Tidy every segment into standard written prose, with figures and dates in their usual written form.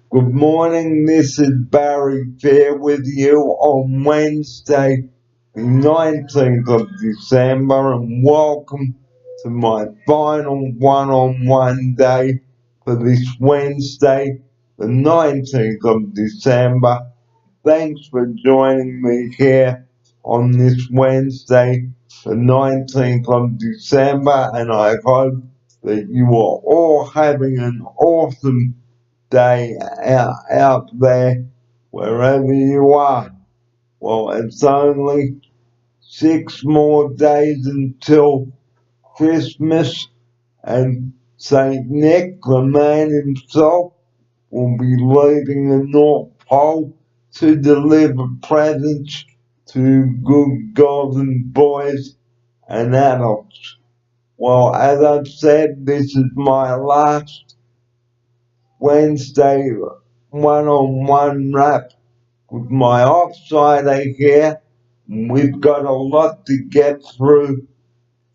Good morning, this is Barry Fair with you on Wednesday, the 19th of December, and welcome to my final one-on-one day for this Wednesday, the 19th of December. Thanks for joining me here on this Wednesday, the 19th of December, and I hope that you are all having an awesome day out there, wherever you are. Well, it's only 6 more days until Christmas, and Saint Nick, the man himself, will be leaving the North Pole to deliver presents to good golden boys and adults. Well, as I've said, this is my last Wednesday one-on-one wrap with my offsider here. We've got a lot to get through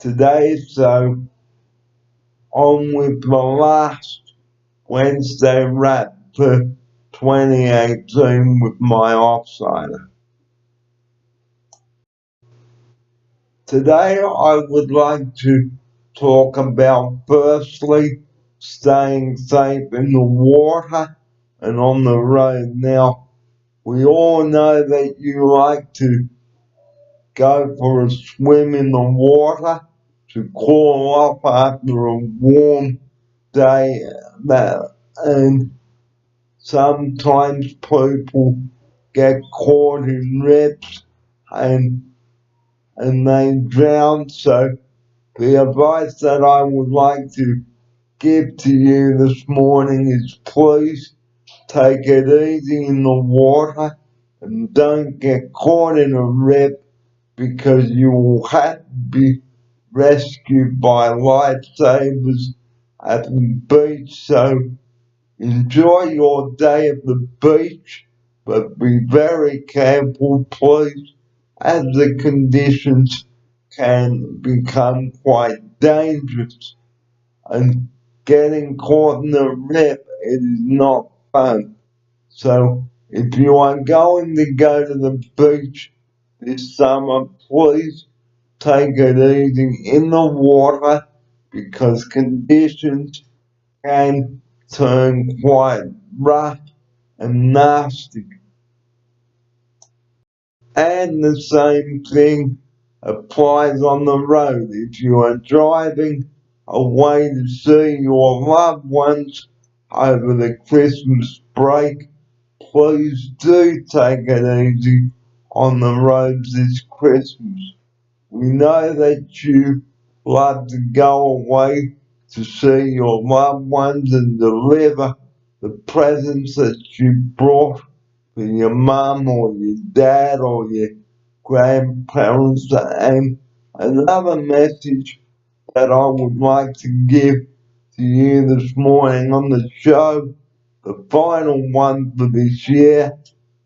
today, so on with the last Wednesday wrap for 2018 with my offsider. Today I would like to talk about, firstly, staying safe in the water and on the road. Now, we all know that you like to go for a swim in the water to cool off after a warm day, and sometimes people get caught in rips and they drown. So the advice that I would like to give to you this morning is, please take it easy in the water and don't get caught in a rip, because you will have to be rescued by lifesavers at the beach. So enjoy your day at the beach, but be very careful, please, as the conditions can become quite dangerous, and getting caught in a rip is not fun. So if you are going to go to the beach this summer, please take it easy in the water, because conditions can turn quite rough and nasty. And the same thing applies on the road. If you are driving away to see your loved ones over the Christmas break, please do take it easy on the roads this Christmas. We know that you love to go away to see your loved ones and deliver the presents that you brought for your mum or your dad or your grandparents. And another message that I would like to give to you this morning on the show, the final one for this year,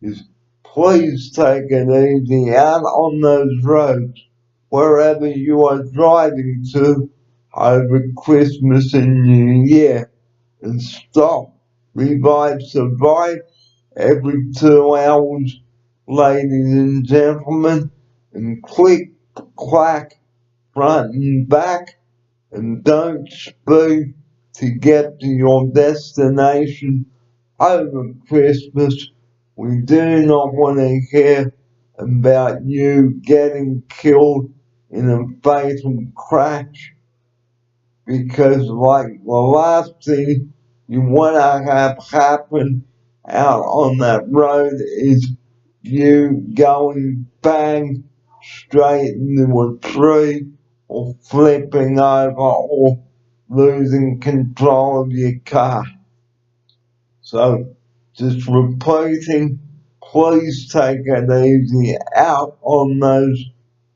is please take it easy out on those roads wherever you are driving to over Christmas and New Year, and stop, revive, survive every 2 hours, ladies and gentlemen, and click, clack, front and back, and don't speed to get to your destination over Christmas. We do not want to hear about you getting killed in a fatal crash, because, like, the last thing you want to have happen out on that road is you going bang straight into a tree, or flipping over, or losing control of your car. So, just repeating, please take it easy out on those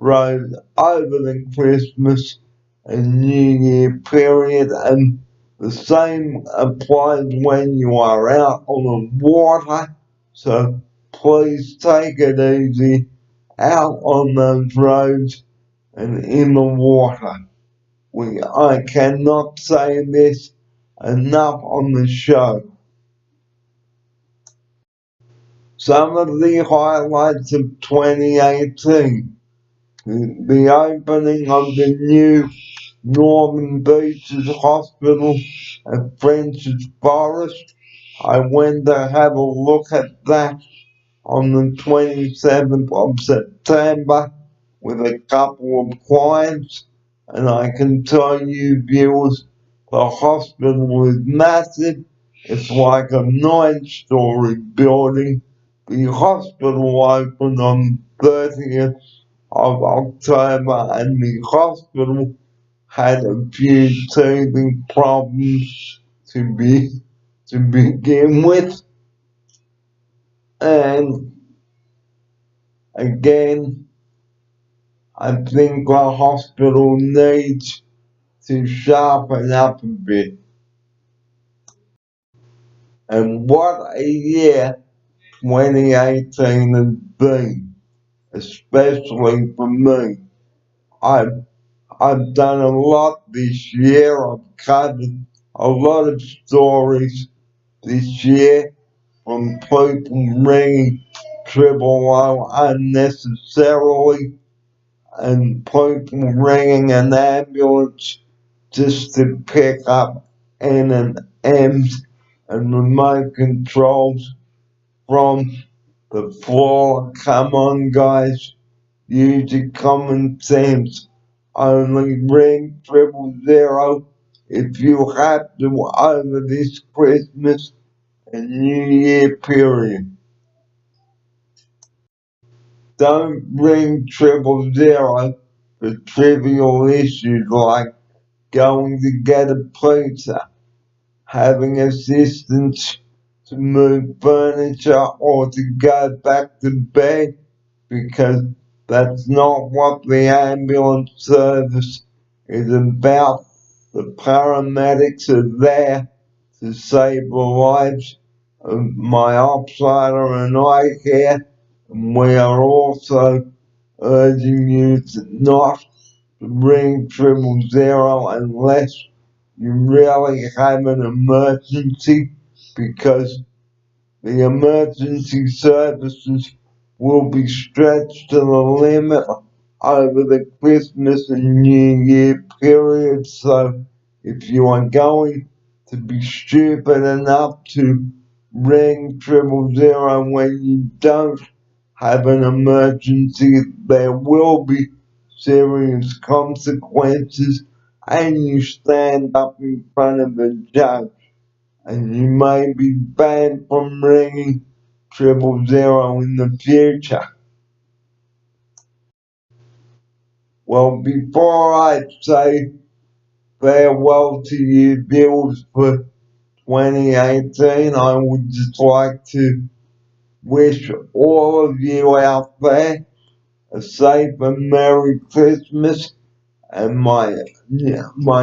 roads over the Christmas and New Year period, and the same applies when you are out on the water. So please take it easy out on those roads and in the water. I cannot say this enough on the show. some of the highlights of 2018. The opening of the new Northern Beaches Hospital at French's Forest. I went to have a look at that on the 27th of September with a couple of clients, and I can tell you, viewers, the hospital is massive. It's like a 9-story building. The hospital opened on 30th of October, and the hospital had a few teething problems to begin with, and again, I think the hospital needs to sharpen up a bit. And what a year 2018 has been, especially for me. I've done a lot this year. I've covered a lot of stories this year, from people ringing 000 unnecessarily and people ringing an ambulance just to pick up N&Ms and remote controls from the floor. Come on, guys, use your common sense. Only ring 000 if you have to over this Christmas and New Year period. Don't ring 000 for trivial issues like going to get a pizza, having assistance to move furniture, or to go back to bed, because that's not what the ambulance service is about. The paramedics are there to save the lives of my opsider and I here, and we are also urging you to not ring 000 unless you really have an emergency, because the emergency services will be stretched to the limit over the Christmas and New Year period. So if you are going to be stupid enough to ring 000 when you don't have an emergency, there will be serious consequences, and you stand up in front of a judge, and you may be banned from ringing 000 in the future. Well, before I say farewell to you viewers for 2018, I would just like to wish all of you out there a safe and Merry Christmas. And my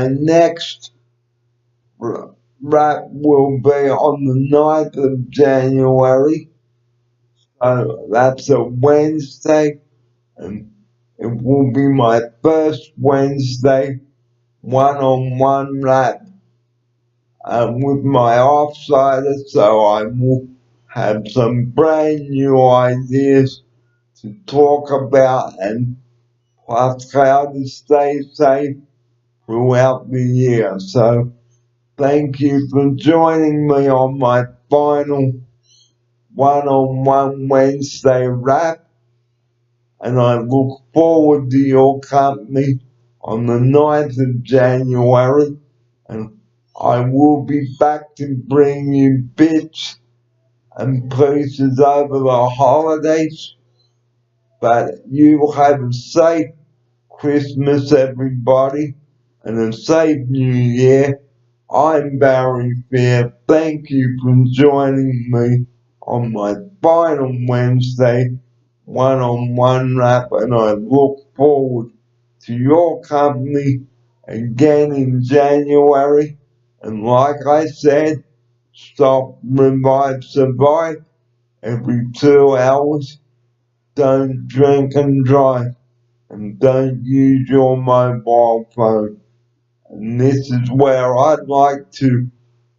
next rap will be on the 9th of January. So that's a Wednesday, and it will be my first Wednesday one-on-one rap with my offsider, so I will have some brand new ideas to talk about, and plus how to stay safe throughout the year. So thank you for joining me on my final one-on-one Wednesday rap, and I look forward to your company on the 9th of January, and I will be back to bring you bits and pieces over the holidays. But you have a safe Christmas, everybody, and a safe New Year. I'm Barry Fair. Thank you for joining me on my final Wednesday one-on-one rap, and I look forward to your company again in January. And like I said, stop, revive, survive every 2 hours. Don't drink and drive, and don't use your mobile phone. And this is where I'd like to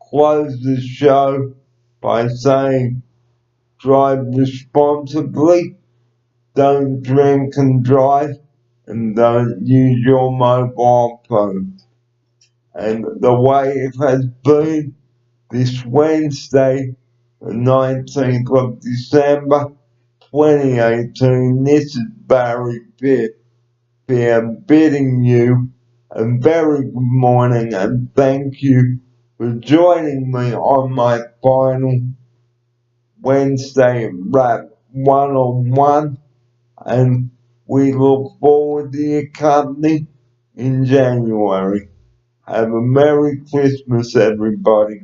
close the show by saying drive responsibly, don't drink and drive, and don't use your mobile phone. And the way it has been this Wednesday, the 19th of December 2018, this is Barry Peer bidding you a very good morning and thank you for joining me on my final Wednesday rap one-on-one, and we look forward to your company in January. Have a Merry Christmas, everybody.